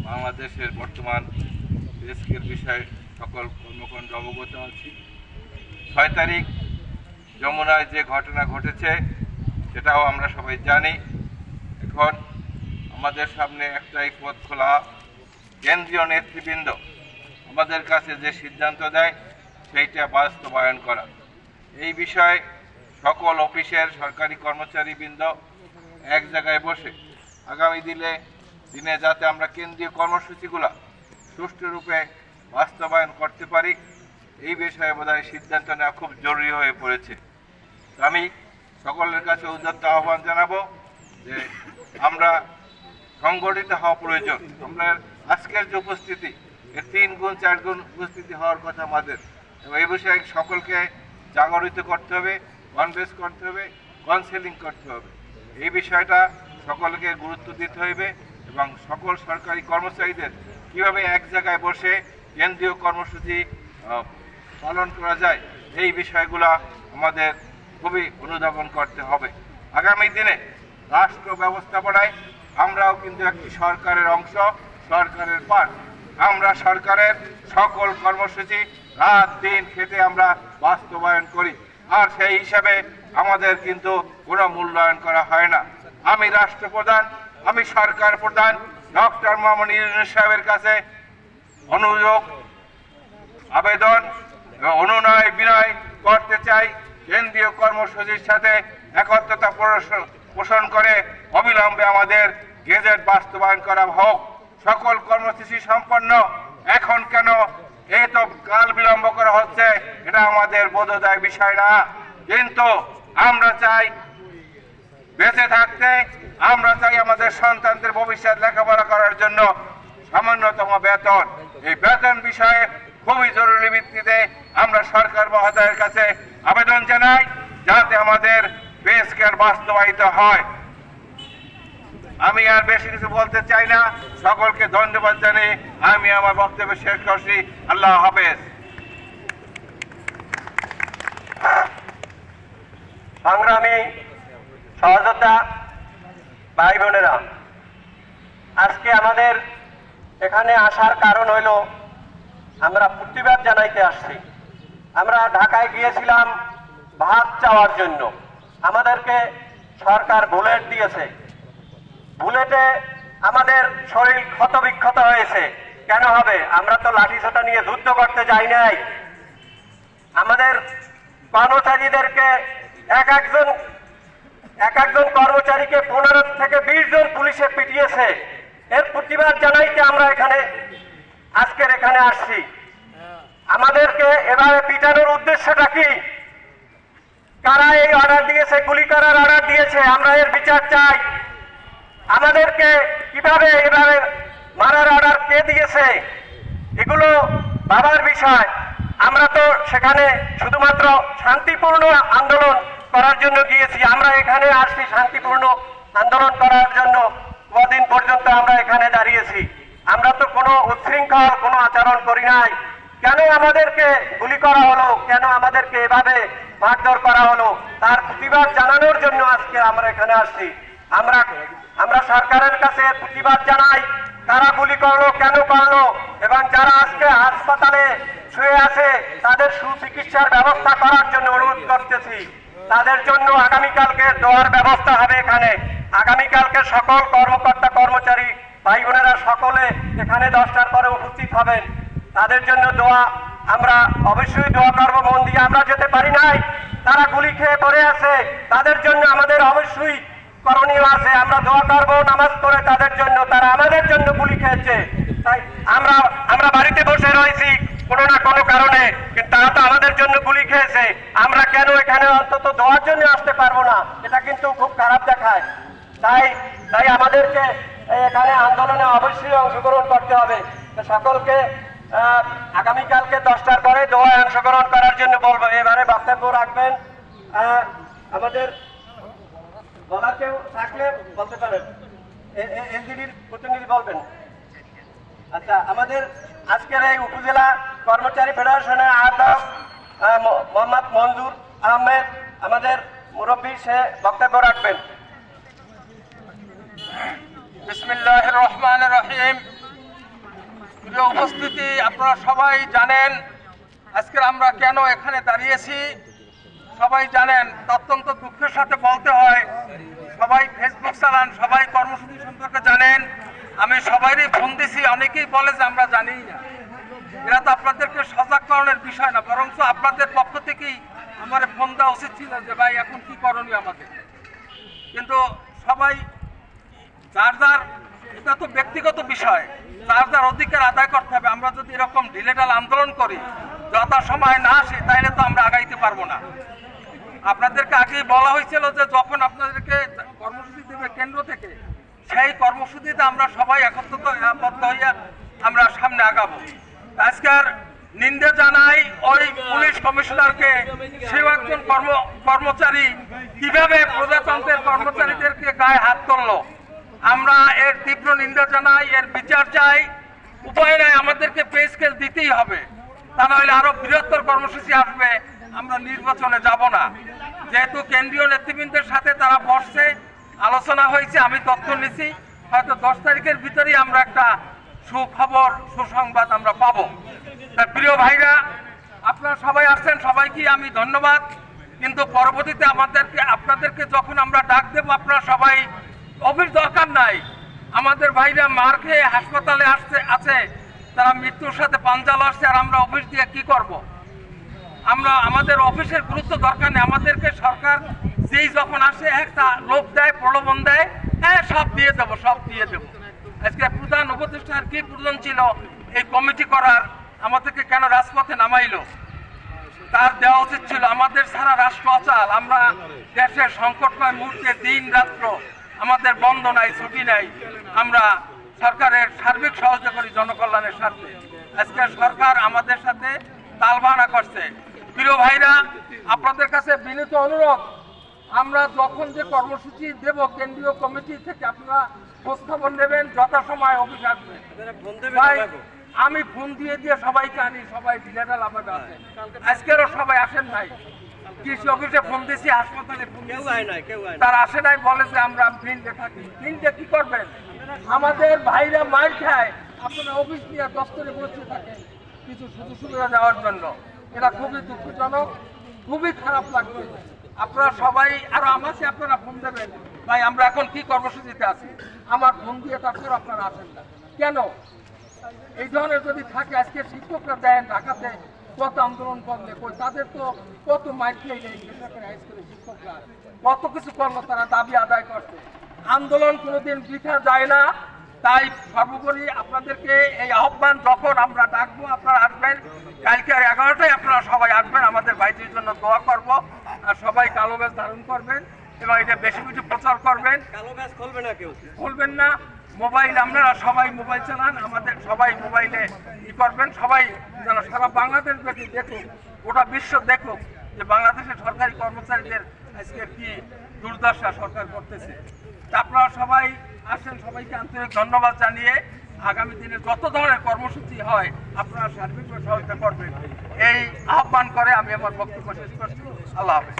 বাংলাদেশের বর্তমান দেশের বিষয়ে সকল কর্মকাণ্ড অবগত আছি। 6 তারিখ যমুনায় যে ঘটনা ঘটেছে সেটাও আমরা সবাই জানি। এখন আমাদের সামনে একটাই পথ খোলা, কেন্দ্রীয় নেতৃবৃন্দ আমাদের কাছে যে সিদ্ধান্ত দেয় সেইটা বাস্তবায়ন করা। এই বিষয়ে সকল অফিসের সরকারি কর্মচারীবৃন্দ এক জায়গায় বসে আগামী দিনে যাতে আমরা কেন্দ্রীয় কর্মসূচিগুলো সুষ্ঠুরূপে বাস্তবায়ন করতে পারি, এই বিষয়ে বোধহয় সিদ্ধান্ত নেওয়া খুব জরুরি হয়ে পড়েছে। আমি সকলের কাছে উদাত্ত আহ্বান জানাবো যে আমরা সংগঠিত হওয়া প্রয়োজন। আমরা আজকের যে উপস্থিতি এর 3 গুণ 4 গুণ উপস্থিতি হওয়ার কথা আমাদের, এবং এই বিষয়ে সকলকে জাগরিত করতে হবে, কনভেন্স করতে হবে, কাউন্সেলিং করতে হবে। এই বিষয়টা সকলকে গুরুত্ব দিতে হইবে এবং সকল সরকারি কর্মচারীদের কিভাবে এক জায়গায় বসে কেন্দ্রীয় কর্মসূচি পালন করা যায় এই বিষয়গুলো আমাদের খুবই অনুধাবন করতে হবে। আগামী দিনে রাষ্ট্র ব্যবস্থাপনায় আমরাও কিন্তু একটি সরকারের অংশ, সরকারের পার্ট। আমরা সরকারের সকল কর্মসূচি রাত দিন খেটে আমরা বাস্তবায়ন করি, আর সেই হিসাবে আমাদের কিন্তু কোনো মূল্যায়ন করা হয় না। আমি রাষ্ট্রপ্রধান, আমি সরকার প্রধান ডক্টর মোহাম্মদ ইউনূস সাহেবের কাছে অনুযোগ, আবেদন এবং অনুনয় বিনয় করতে চাই, কেন্দ্রীয় কর্মসূচির সাথে একত্রতা পোষণ করে অবিলম্বে আমাদের গেজেট বাস্তবায়ন করা হোক। সকল কর্মসূচি সম্পন্ন, এখন কেন এই তো কাল বিলম্ব করা হচ্ছে, এটা আমাদের বোধোদয় বিষয় না। কিন্তু আমরা চাই বেঁচে থাকতে, আমরা চাই আমাদের সন্তানদের ভবিষ্যৎ লেখাপড়া করার জন্য সামান্যতম বেতন। এই বেতন বিষয়ে খুবই জরুরি ভিত্তিতে আমরা সরকার মহোদয়ের কাছে আবেদন জানাই যাতে আমাদের পে স্কেল বাস্তবায়িত হয়। আমি আর বেশি কিছু বলতে চাই না, সকলকে ধন্যবাদ জানিয়ে আমি আমার বক্তব্য শেষ করছি। আল্লাহ হাফেজ। সংগ্রামী সহযোদ্ধা ভাই বোনেরা, আজকে আমাদের এখানে আসার কারণ হইল আমরা প্রতিবাদ জানাইতে আসছি। আমরা ঢাকায় গিয়েছিলাম ভাত চাওয়ার জন্য। আমাদেরকে সরকার বুলেট দিয়েছে, বুলেটে আমাদের শরীর ক্ষতবিক্ষত হয়েছে। কেন হবে? আমরা তো লাঠিসোঁটা নিয়ে যুদ্ধ করতে যাই নাই। আমাদের কর্মচারীদেরকে এক একজন কর্মচারীকে 15 থেকে 20 জন পুলিশে পিটিয়েছে। এর প্রতিবাদ জানাইতে আমরা আজকের এখানে আসছি। আমাদেরকে এভাবে পিটানোর উদ্দেশ্যটা কি? কারা এই অর্ডার দিয়েছে, গুলি করার অর্ডার দিয়েছে? আমরা এর বিচার চাই। আমাদেরকে কিভাবে এভাবে মারার অর্ডার কে দিয়েছে? এগুলো ভাবার বিষয়। আমরা তো সেখানে শুধুমাত্র শান্তিপূর্ণ আন্দোলন করার জন্য গিয়েছি। আমরা এখানে আসছি শান্তিপূর্ণ আন্দোলন করার জন্য। কদিন পর্যন্ত আমরা এখানে দাঁড়িয়েছি। আমরা তো কোনো উচ্ছৃঙ্খল কোনো আচরণ করি নাই। কেন আমাদেরকে গুলি করা হলো, কেন আমাদেরকে এভাবে মারধর করা হলো, তার প্রতিবাদ জানানোর জন্য আজকে আমরা এখানে আসছি। আমরা সরকারের কাছে প্রতিবাদ জানাই, কারা গুলি করলো, কেন করলো, এবং যারা আজকে হাসপাতালে শুয়ে আছে তাদের সুচিকিৎসার ব্যবস্থা করার জন্য অনুরোধ করতেছি। তাদের জন্য আগামীকালকে দোয়ার ব্যবস্থা হবে এখানে। আগামীকালকে সকল কর্মকর্তা কর্মচারী ভাই বোনেরা সকলে এখানে 10টার পরে উপস্থিত হবেন। তাদের জন্য দোয়া, আমরা অবশ্যই দোয়া করবো মন দিয়ে। আমরা যেতে পারি নাই, তারা গুলি খেয়ে পড়ে আছে, তাদের জন্য আমাদের অবশ্যই করণীয় আছে। আমরা দোয়া করবো নামাজ পড়ে তাদের জন্য। তারা আমাদের জন্য গুলি খেয়েছে, তাই আমরা বাড়িতে বসে রয়েছি কোনো না কোনো কারণে, কিন্তু তারা তো আমাদের জন্য গুলি খেয়েছে। আমরা কেন এখানে অন্তত দোয়ার জন্য আসতে পারবো না? এটা কিন্তু খুব খারাপ দেখায়। তাই আমাদেরকে এখানে আন্দোলনে অবশ্যই অংশগ্রহণ করতে হবে। সকলকে আগামীকালকে 10টার পরে দোয়ায় অংশগ্রহণ করার জন্য বলবো। এবারে বক্তব্য রাখবেন আমাদের বলার কেউ থাকলে বলতে পারেন। এনজিবির প্রতিনিধি বলবেন। আচ্ছা, আমাদের আজকের এই উপজেলা কর্মচারী ফেডারেশনের আহ্বায়ক মোহাম্মদ মঞ্জুর আহমেদ আমাদের মুরব্বী, সে বক্তব্য রাখবেন। বিসমিল্লাহির রহমানির রহিম। প্রিয় উপস্থিতি, আপনারা সবাই জানেন আজকে আমরা কেন এখানে দাঁড়িয়েছি। সবাই জানেন, অত্যন্ত দুঃখের সাথে বলতে হয়, সবাই ফেসবুক চালান, সবাই কর্মসূচি সম্পর্কে জানেন। আমি সবাইরই ফোন দিছি, অনেকেই বলে যে আমরা জানিই না। এরা তো আপনাদেরকে সজাগকরণের বিষয় না, বরং আপনাদের পক্ষ থেকেই আমার ফোন দেওয়া উচিত ছিল যে ভাই এখন কি করণীয় আমাদের। কিন্তু সবাই যার যার, এটা তো ব্যক্তিগত বিষয়, যার যার অধিকার আদায় করতে হবে। আমরা যদি এরকম ঢিলেঢাল আন্দোলন করি, যথা সময় না আসে, তাইলে তো আমরা আগাইতে পারবো না। আপনাদেরকে আগেই বলা হয়েছিল যে যখন আপনাদেরকে কর্মসূচি দেবে কেন্দ্র থেকে, সেই কর্মসূচিতে আমরা সবাই একত্রিত হইয়া আমরা সামনে আগাবো। আজকের নিন্দা জানাই ওই পুলিশ কমিশনারকে, সেও একজন কর্মচারী, কিভাবে প্রজাতন্ত্রের কর্মচারীদেরকে গায়ে হাত তুললো। আমরা এর তীব্র নিন্দা জানাই, এর বিচার চাই। উপায় নাই, আমাদেরকে পে স্কেল দিতেই হবে, তা নাহলে আরো বৃহত্তর কর্মসূচি আসবে, আমরা নির্বাচনে যাব না। যেহেতু কেন্দ্রীয় নেতৃবৃন্দের সাথে তারা বসছে, আলোচনা হয়েছে, আমি তথ্য নিছি, হয়তো 10 তারিখের ভিতরেই আমরা একটা সুখবর, সুসংবাদ আমরা পাবো। তাই প্রিয় ভাইরা, আপনারা সবাই আসছেন, সবাইকে আমি ধন্যবাদ। কিন্তু পরবর্তীতে আপনাদেরকে যখন আমরা ডাক দেবো, আপনারা সবাই, অফিস দরকার নাই। আমাদের ভাইরা মার খেয়ে হাসপাতালে আছে, তারা মৃত্যুর সাথে পাঞ্জা লড়ছে, আর আমরা অফিস দিয়ে কি করব? আমাদের অফিসের গুরুত্ব দরকার নেই। আমাদেরকে সরকার যেই যখন আসে একটা লোভ দেয়, প্রলোভন দেয়, হ্যাঁ সব দিয়ে দেবো, সব দিয়ে দেবো। আজকে প্রধান উপদেষ্টার কি প্রয়োজন ছিল এই কমিটি করার? আমাদেরকে কেন রাজপথে নামাইলো? তার দেওয়া উচিত ছিল। আমাদের সারা রাষ্ট্র অচল, আমরা দেশের সংকটময় মুহূর্তে দিন রাত্র আমাদের বন্ধ নাই, ছুটি নাই, আমরা সরকারের সার্বিক সহযোগিতা করি জনকল্যাণের স্বার্থে। আজকে সরকার আমাদের সাথে তালবাহানা করছে। প্রিয় ভাইরা, আপনাদের কাছে বিনীত অনুরোধ, আমরা যখন যে কর্মসূচি দেব কেন্দ্রীয় কমিটি থেকে, আপনারা খোঁজখবর নেবেন, যথাসময় অফিস আসবে। আমি ফোন দিয়ে সবাইকে আনি, সবাই ঢিলেঢাল আমাদের আসেন। আজকেরও সবাই আসেন নাই। কৃষি অফিসে ফোন দিয়েছি, হাসপাতালে ফোন দিয়েছি, তারা আসে নাই, বলে যে আমরা ফিল্ডে থাকি। ফিল্ডে কি করবেন? আমাদের ভাইরা মার খায়, আপনারা অফিস নিয়ে দপ্তরে বসে থাকেন কিছু সুযোগ সুবিধা দেওয়ার জন্য। এটা খুবই দুঃখজনক, খুবই খারাপ লাগবে। আপনারা সবাই, আরো আমাকে আপনারা ফোন দেবেন, ভাই আমরা এখন কি কর্মসূচিতে আছি। আমার ফোন দিয়ে তারপর আপনারা আসেন না কেন? এই ধরনের যদি থাকে, আজকে শিক্ষকরা দেন ঢাকাতে কত আন্দোলন করলে, তাদের তো কত মাইর খেয়ে নেই, বেসরকারি হাই স্কুলের শিক্ষকরা কত কিছু করলো, তারা দাবি আদায় করছে। আন্দোলন কোনোদিন বৃথা যায় না। তাই সর্বোপরি আপনাদেরকে এই আহ্বান, যখন আমরা ডাকবো আপনারা আসবেন। কালকে 11টায় আপনারা সবাই আসবেন, আমাদের ভাইদের জন্য দোয়া করব। আর সবাই কালো ব্যাজ ধারণ করবেন এবং এটা বেশি বেশি প্রচার করবেন। কালো ব্যাজ খুলবে না, কেউ খুলবেন না। মোবাইল, আপনারা সবাই মোবাইল চালান, আমাদের সবাই মোবাইলে ই করবেন। সবাই যেন সারা বাংলাদেশ ব্যাপী দেখুক, গোটা বিশ্ব দেখুক যে বাংলাদেশের সরকারি কর্মচারীদের আজকে কি দুর্দশা সরকার করতেছে। আপনারা সবাই আসেন, সবাইকে আন্তরিক ধন্যবাদ জানিয়ে আগামী দিনে যত ধরনের কর্মসূচি হয় আপনারা সার্বিকভাবে সহযোগিতা করবেন, এই আহ্বান করে আমি আমার বক্তব্য শেষ করছি। আল্লাহ হাফেজ।